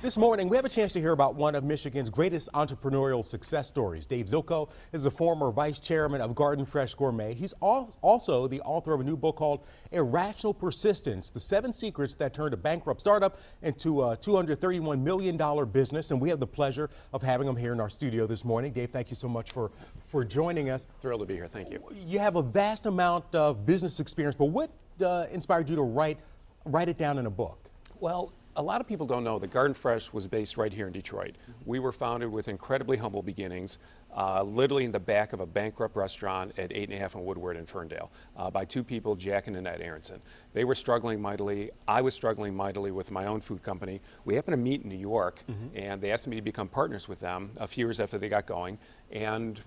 This morning, we have a chance to hear about one of Michigan's greatest entrepreneurial success stories. Dave Zilko is a former vice chairman of Garden Fresh Gourmet. He's also the author of a new book called Irrational Persistence, the 7 secrets that turned a bankrupt startup into a $231 million business. And we have the pleasure of having him here in our studio this morning. Dave, thank you so much for joining us. Thrilled to be here, thank you. You have a vast amount of business experience, but what inspired you to write it down in a book? Well, a lot of people don't know that Garden Fresh was based right here in Detroit. We were founded with incredibly humble beginnings, literally in the back of a bankrupt restaurant at 8.5 on Woodward in Ferndale, by 2 people, Jack and Annette Aronson. They were struggling mightily. I was struggling mightily with my own food company. We happened to meet in New York, and they asked me to become partners with them a few years after they got going. And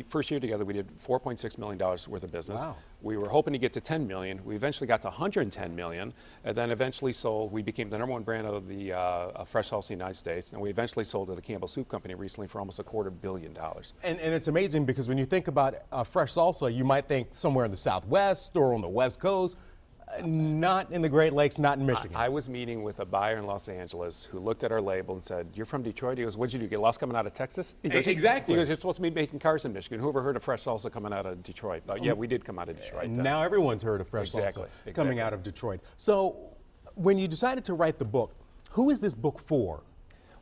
first year together, we did $4.6 million worth of business. Wow. We were hoping to get to 10 million. We eventually got to 110 million, and then eventually sold. We became the #1 brand of the fresh salsa in the United States, and we eventually sold to the Campbell Soup Company recently for almost $250 million. And it's amazing because when you think about fresh salsa, you might think somewhere in the Southwest or on the West Coast, not in the Great Lakes, not in Michigan. I was meeting with a buyer in Los Angeles who looked at our label and said, "You're from Detroit?" He goes, "What'd you do, get lost coming out of Texas?" He goes, Exactly. He goes, "You're supposed to be making cars in Michigan. Who ever heard of fresh salsa coming out of Detroit?" Yeah, we did come out of Detroit. Now everyone's heard of fresh salsa coming out of Detroit. So when you decided to write the book, who is this book for?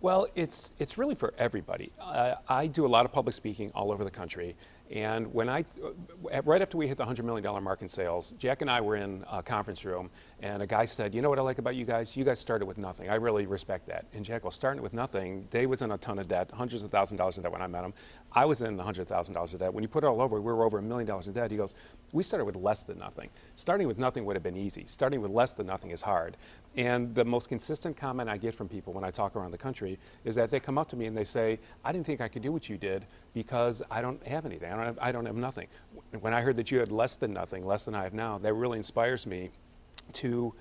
Well, it's really for everybody. I do a lot of public speaking all over the country, and when right after we hit the $100 million mark in sales, Jack and I were in a conference room, and a guy said, "You know what I like about you guys? You guys started with nothing. I really respect that." And Jack goes, "Starting with nothing." Dave was in a ton of debt, hundreds of thousands of dollars in debt when I met him. I was in $100,000 of debt. When you put it all over, we were over $1 million in debt. He goes, "We started with less than nothing. Starting with nothing would have been easy. Starting with less than nothing is hard." And the most consistent comment I get from people when I talk around the country is that they come up to me and they say, "I didn't think I could do what you did because I don't have anything. I don't have nothing." When I heard that you had less than nothing, less than I have now, that really inspires me to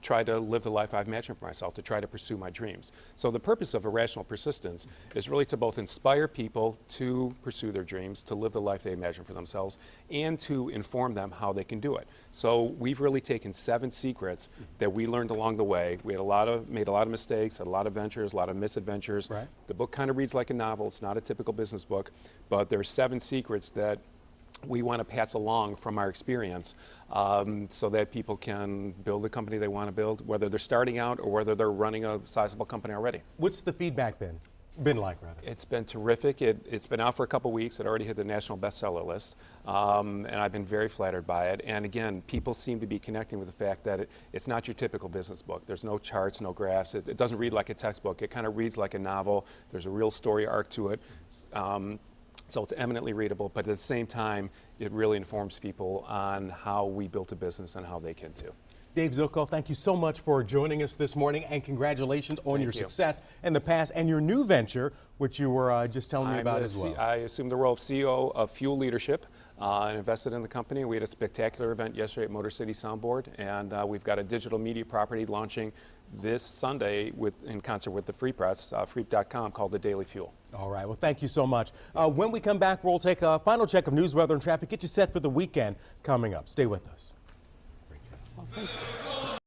try to live the life I've imagined for myself, to try to pursue my dreams. So the purpose of Irrational Persistence is really to both inspire people to pursue their dreams, to live the life they imagine for themselves, and to inform them how they can do it. So we've really taken 7 secrets that we learned along the way. We had made a lot of mistakes, had a lot of ventures, a lot of misadventures. Right. The book kind of reads like a novel. It's not a typical business book, but there's 7 secrets that we want to pass along from our experience so that people can build the company they want to build, whether they're starting out or whether they're running a sizable company already. What's the feedback been like, rather? It's been terrific. It's been out for a couple weeks. It already hit the national bestseller list, and I've been very flattered by it. And again, people seem to be connecting with the fact that it's not your typical business book. There's no charts, no graphs. It doesn't read like a textbook. It kind of reads like a novel. There's a real story arc to it. So it's eminently readable, but at the same time, it really informs people on how we built a business and how they can too. Dave Zilko, thank you so much for joining us this morning, and congratulations on your success in the past and your new venture, which you were just telling me about as well. I assumed the role of CEO of Fuel Leadership and invested in the company. We had a spectacular event yesterday at Motor City Soundboard, and we've got a digital media property launching this Sunday in concert with the Free Press, freep.com, called The Daily Fuel. All right, well, thank you so much. When we come back, we'll take a final check of news, weather, and traffic, get you set for the weekend coming up. Stay with us. Well, thank you.